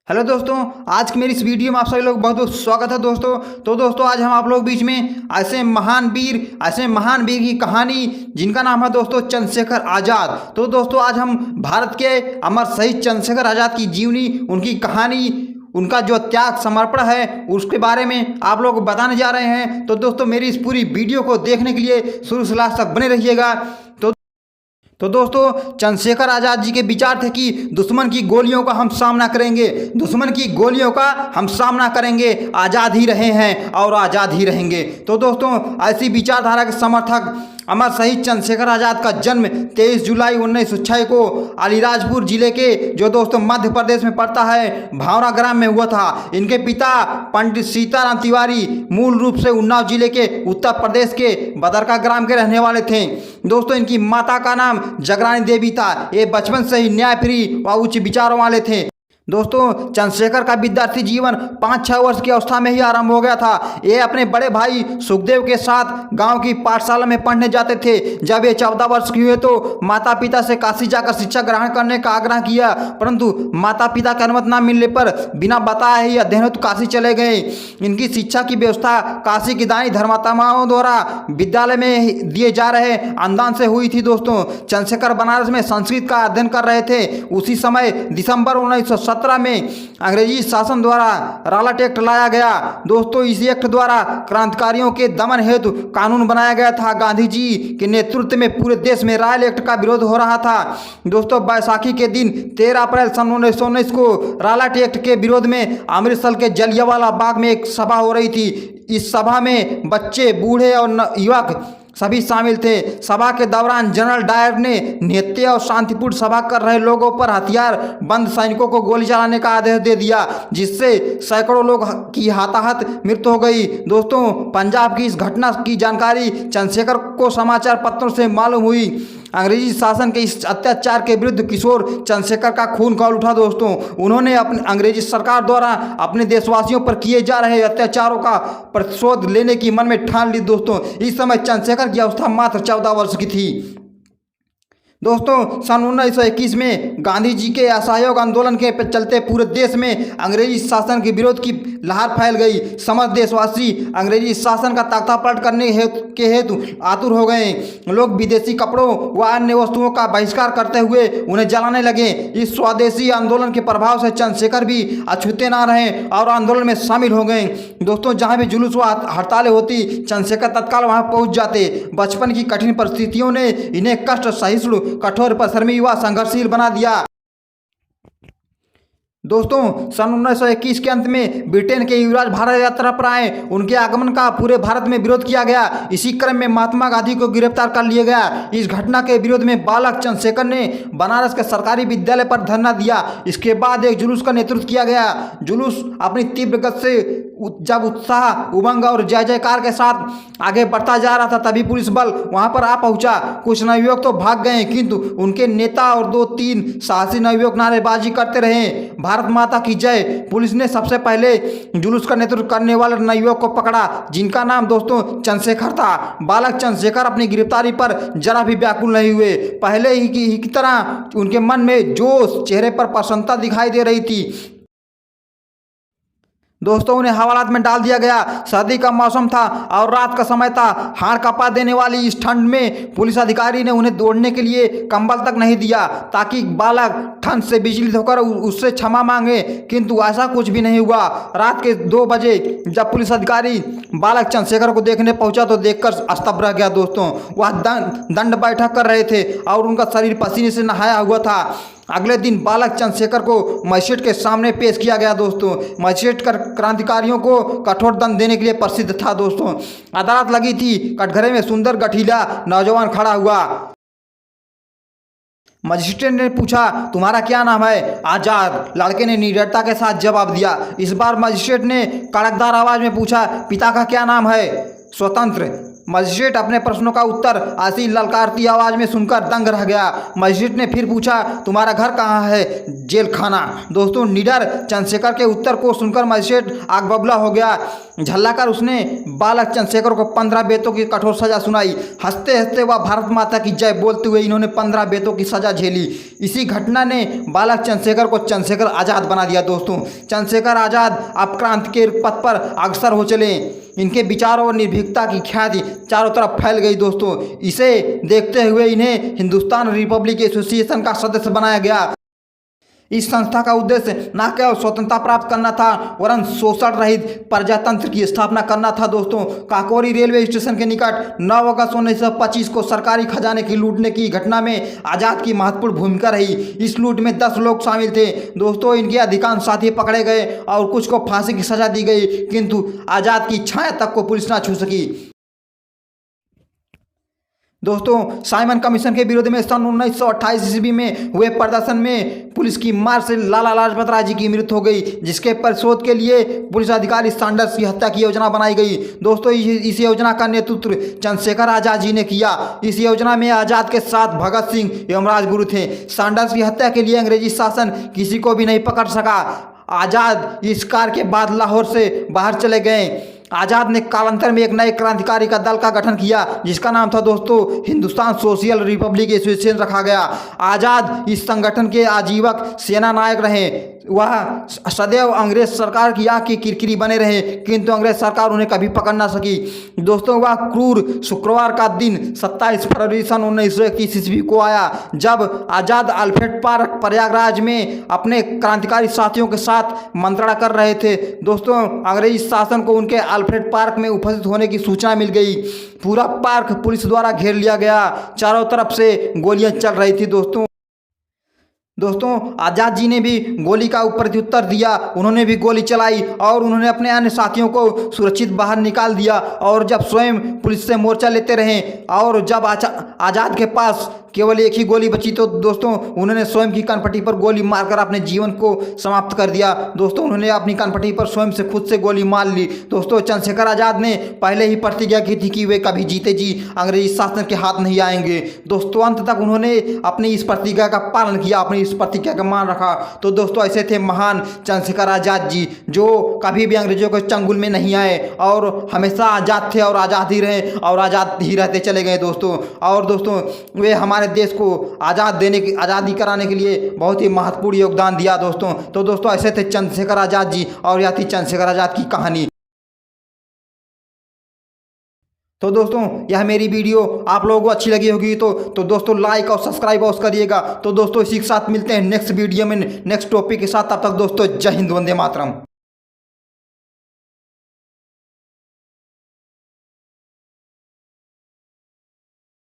Hello दोस्तों, आज की मेरी इस वीडियो में आप सभी लोग बहुत बहुत स्वागत है दोस्तों। तो दोस्तों आज हम आप लोग बीच में ऐसे महान वीर की कहानी जिनका नाम है दोस्तों चंद्रशेखर आज़ाद। तो दोस्तों आज हम भारत के अमर शहीद चंद्रशेखर आज़ाद की जीवनी, उनकी कहानी, उनका जो त्याग समर्पण है उसके बारे में आप लोग को बताने जा रहे हैं। तो दोस्तों मेरी इस पूरी वीडियो को देखने के लिए शुरू से लास्ट तक बने रहिएगा। तो दोस्तों चंद्रशेखर आज़ाद जी के विचार थे कि दुश्मन की गोलियों का हम सामना करेंगे, दुश्मन की गोलियों का हम सामना करेंगे, आज़ाद ही रहे हैं और आज़ाद ही रहेंगे। तो दोस्तों ऐसी विचारधारा के समर्थक अमर शहीद चंद्रशेखर आज़ाद का जन्म 23 जुलाई 1906 को अलीराजपुर जिले के जो दोस्तों मध्य प्रदेश में पड़ता है भावरा ग्राम में हुआ था। इनके पिता पंडित सीताराम तिवारी मूल रूप से उन्नाव जिले के उत्तर प्रदेश के बदरका ग्राम के रहने वाले थे। दोस्तों इनकी माता का नाम जगरानी देवी था। ये बचपन से ही न्यायप्रिय व उच्च विचारों वाले थे। दोस्तों चंद्रशेखर का विद्यार्थी जीवन 5-6 वर्ष की अवस्था में ही आरंभ हो गया था। ये अपने बड़े भाई सुखदेव के साथ गांव की पाठशाला में पढ़ने जाते थे। जब ये 14 वर्ष के हुए तो माता पिता से काशी जाकर शिक्षा ग्रहण करने का आग्रह किया, परंतु माता पिता की अनुमति न मिलने पर बिना बताए ही अध्ययन हेतु काशी चले गए। इनकी शिक्षा की व्यवस्था काशी की दानी धर्मात्माओं द्वारा विद्यालय में दिए जा रहे अनुदान से हुई थी। दोस्तों चंद्रशेखर बनारस में संस्कृत का अध्ययन कर रहे थे। उसी समय दिसंबर 1917 में अंग्रेजी शासन द्वारा रालाट एक्ट लाया गया। दोस्तों इस एक्ट द्वारा क्रांतिकारियों के दमन हेतु कानून बनाया गया था। गांधी जी के नेतृत्व में पूरे देश में रायल एक्ट का विरोध हो रहा था। दोस्तों बैसाखी के दिन 13 अप्रैल सन 1919 को रालाट एक्ट के विरोध में अमृतसर के जलियांवाला बाग में एक सभा हो रही थी। इस सभा में बच्चे, बूढ़े और युवक सभी शामिल थे। सभा के दौरान जनरल डायर ने निहत्थे और शांतिपूर्ण सभा कर रहे लोगों पर हथियार बंद सैनिकों को गोली चलाने का आदेश दे दिया, जिससे सैकड़ों लोग की हताहत मृत्यु हो गई। दोस्तों पंजाब की इस घटना की जानकारी चंद्रशेखर को समाचार पत्रों से मालूम हुई। अंग्रेजी शासन के इस अत्याचार के विरुद्ध किशोर चंद्रशेखर का खून खौल उठा। दोस्तों उन्होंने अपने अंग्रेजी सरकार द्वारा अपने देशवासियों पर किए जा रहे अत्याचारों का प्रतिशोध लेने की मन में ठान ली। दोस्तों इस समय चंद्रशेखर की अवस्था मात्र 14 वर्ष की थी। दोस्तों सन 1921 में गांधी जी के असहयोग आंदोलन के चलते पूरे देश में अंग्रेजी शासन के विरोध की लहर फैल गई। समस्त देशवासी अंग्रेजी शासन का तख्तापलट करने के हेतु आतुर हो गए। लोग विदेशी कपड़ों व अन्य वस्तुओं का बहिष्कार करते हुए उन्हें जलाने लगे। इस स्वदेशी आंदोलन के प्रभाव से चंद्रशेखर भी अछूते न रहे और आंदोलन में शामिल हो गए। दोस्तों जहाँ भी जुलूस व हड़तालें होती चंद्रशेखर तत्काल वहाँ पहुँच जाते। बचपन की कठिन परिस्थितियों ने इन्हें कष्ट सहिष्णु, कठोर, परिश्रमी व संघर्षशील बना दिया। दोस्तों सन 1921 के अंत में ब्रिटेन के युवराज भारत यात्रा पर आए। उनके आगमन का पूरे भारत में विरोध किया गया। इसी क्रम में महात्मा गांधी को गिरफ्तार कर लिया गया। इस घटना के विरोध में बालक चंद्रशेखर ने बनारस के सरकारी विद्यालय पर धरना दिया। इसके बाद एक जुलूस का नेतृत्व किया गया। जुलूस अपनी तीव्र गति से जब उत्साह, उमंग और जय जयकार के साथ आगे बढ़ता जा रहा था तभी पुलिस बल वहां पर आ पहुंचा। कुछ नवयुवक तो भाग गए, किंतु उनके नेता और 2-3 साहसी नवयुवक नारेबाजी करते रहे, भारत माता की जय। पुलिस ने सबसे पहले जुलूस का नेतृत्व करने वाले नवयुवक को पकड़ा, जिनका नाम दोस्तों चंद्रशेखर था। बालक चंद्रशेखर अपनी गिरफ्तारी पर जरा भी व्याकुल नहीं हुए। पहले ही की तरह उनके मन में जोश, चेहरे पर प्रसन्नता दिखाई दे रही थी। दोस्तों उन्हें हवालात में डाल दिया गया। सर्दी का मौसम था और रात का समय था। हाड़ कांपा देने वाली इस ठंड में पुलिस अधिकारी ने उन्हें दौड़ने के लिए कंबल तक नहीं दिया, ताकि बालक ठंड से विचलित होकर उससे क्षमा मांगे, किंतु ऐसा कुछ भी नहीं हुआ। रात के 2 बजे जब पुलिस अधिकारी बालक चंद्रशेखर को देखने पहुंचा तो देखकर स्तब्ध रह गया। दोस्तों वह दंड बैठक कर रहे थे और उनका शरीर पसीने से नहाया हुआ था। अगले दिन बालक चंद्रशेखर को मजिस्ट्रेट के सामने पेश किया गया। दोस्तों मजिस्ट्रेट क्रांतिकारियों को कठोर दंड देने के लिए प्रसिद्ध था। दोस्तों अदालत लगी थी। कटघरे में सुंदर गठीला नौजवान खड़ा हुआ। मजिस्ट्रेट ने पूछा, तुम्हारा क्या नाम है? आजाद। लड़के ने निडरता के साथ जवाब दिया। इस बार मजिस्ट्रेट ने कड़कदार आवाज में पूछा, पिता का क्या नाम है? स्वतंत्र। मजिस्ट्रेट अपने प्रश्नों का उत्तर ऐसी ललकारती आवाज में सुनकर दंग रह गया। मजिस्ट्रेट ने फिर पूछा, तुम्हारा घर कहाँ है? जेल खाना। दोस्तों, निडर चंद्रशेखर के उत्तर को सुनकर मजिस्ट्रेट आग बबूला हो गया। झल्लाकर उसने बालक चंद्रशेखर को 15 बेतों की कठोर सजा सुनाई। हंसते हंसते वह भारत माता की जय बोलते हुए इन्होंने 15 बेतों की सजा झेली। इसी घटना ने बालक चंद्रशेखर को चंद्रशेखर आज़ाद बना दिया। दोस्तों, चंद्रशेखर आज़ाद अब क्रांति के पथ पर अग्रसर हो चले। इनके विचारों और निर्भीकता की ख्याति चारों तरफ फैल गई। दोस्तों, इसे देखते हुए इन्हें हिंदुस्तान रिपब्लिक एसोसिएशन का सदस्य बनाया गया। इस संस्था का उद्देश्य न केवल स्वतंत्रता प्राप्त करना था वरन शोषण रहित प्रजातंत्र की स्थापना करना था। दोस्तों, काकोरी रेलवे स्टेशन के निकट 9 अगस्त 1925 को सरकारी खजाने की लूटने की घटना में आज़ाद की महत्वपूर्ण भूमिका रही। इस लूट में 10 लोग शामिल थे। दोस्तों, इनके अधिकांश साथी पकड़े गए और कुछ को फांसी की सजा दी गई, किंतु आज़ाद की छाया तक को पुलिस न छू सकी। दोस्तों, साइमन कमीशन के विरोध में सन 1928 ईस्वी में हुए प्रदर्शन में पुलिस की मार से लाला लाजपत राय जी की मृत्यु हो गई, जिसके प्रतिशोध के लिए पुलिस अधिकारी सैंडर्स की हत्या की योजना बनाई गई। दोस्तों, इस योजना का नेतृत्व चंद्रशेखर आज़ाद जी ने किया। इस योजना में आज़ाद के साथ भगत सिंह एवं राजगुरु थे। सैंडर्स की हत्या के लिए अंग्रेजी शासन किसी को भी नहीं पकड़ सका। आज़ाद इस कार्य के बाद लाहौर से बाहर चले गए। आज़ाद ने कालांतर में एक नए क्रांतिकारी का दल का गठन किया, जिसका नाम था दोस्तों हिंदुस्तान सोशल रिपब्लिक एसोसिएशन रखा गया। आज़ाद इस संगठन के आजीवक सेना नायक रहे। वह सदैव अंग्रेज सरकार की आँख की किरकिरी बने रहे, किंतु अंग्रेज सरकार उन्हें कभी पकड़ ना सकी। दोस्तों, वह क्रूर शुक्रवार का दिन 27 फरवरी सन 1921 ईस्वी को आया, जब आज़ाद अल्फ्रेड पार्क प्रयागराज में अपने क्रांतिकारी साथियों के साथ मंत्रणा कर रहे थे। दोस्तों, अंग्रेजी शासन को उनके अल्फ्रेड पार्क में उपस्थित होने की सूचना मिल गई। पूरा पार्क पुलिस द्वारा घेर लिया गया। चारों तरफ से गोलियां चल रही थी। दोस्तों, आज़ाद जी ने भी गोली का प्रत्युत्तर दिया। उन्होंने भी गोली चलाई और उन्होंने अपने अन्य साथियों को सुरक्षित बाहर निकाल दिया। और जब स्वयं पुलिस से मोर्चा लेते रहे और जब आज़ाद के पास केवल एक ही गोली बची तो दोस्तों उन्होंने स्वयं की कनपट्टी पर गोली मारकर अपने जीवन को समाप्त कर दिया। दोस्तों, उन्होंने अपनी कनपट्टी पर स्वयं से खुद से गोली मार ली। दोस्तों, चंद्रशेखर आज़ाद ने पहले ही प्रतिज्ञा की थी कि वे कभी जीते जी अंग्रेजी शासन के हाथ नहीं आएंगे। दोस्तों, अंत तक उन्होंने अपनी इस प्रतिज्ञा का पालन किया, अपनी इस प्रतिज्ञा का मान रखा। तो दोस्तों, ऐसे थे महान चंद्रशेखर आज़ाद जी, जो कभी भी अंग्रेजों के चंगुल में नहीं आए और हमेशा आज़ाद थे और आज़ाद ही रहे और आज़ाद ही रहते चले गए। दोस्तों, वे हमारे देश को आज़ादी कराने के लिए बहुत ही महत्वपूर्ण योगदान दिया। दोस्तों, ऐसे थे चंद्रशेखर आज़ाद जी और यह थी चंद्रशेखर आज़ाद की कहानी। तो दोस्तों, यह मेरी वीडियो आप लोगों को अच्छी लगी होगी तो दोस्तों लाइक और सब्सक्राइब अवश्य करिएगा। तो दोस्तों, इसी के साथ मिलते हैं नेक्स्ट वीडियो में नेक्स्ट टॉपिक के साथ। तब तक दोस्तों, जय हिंद, वंदे मातरम।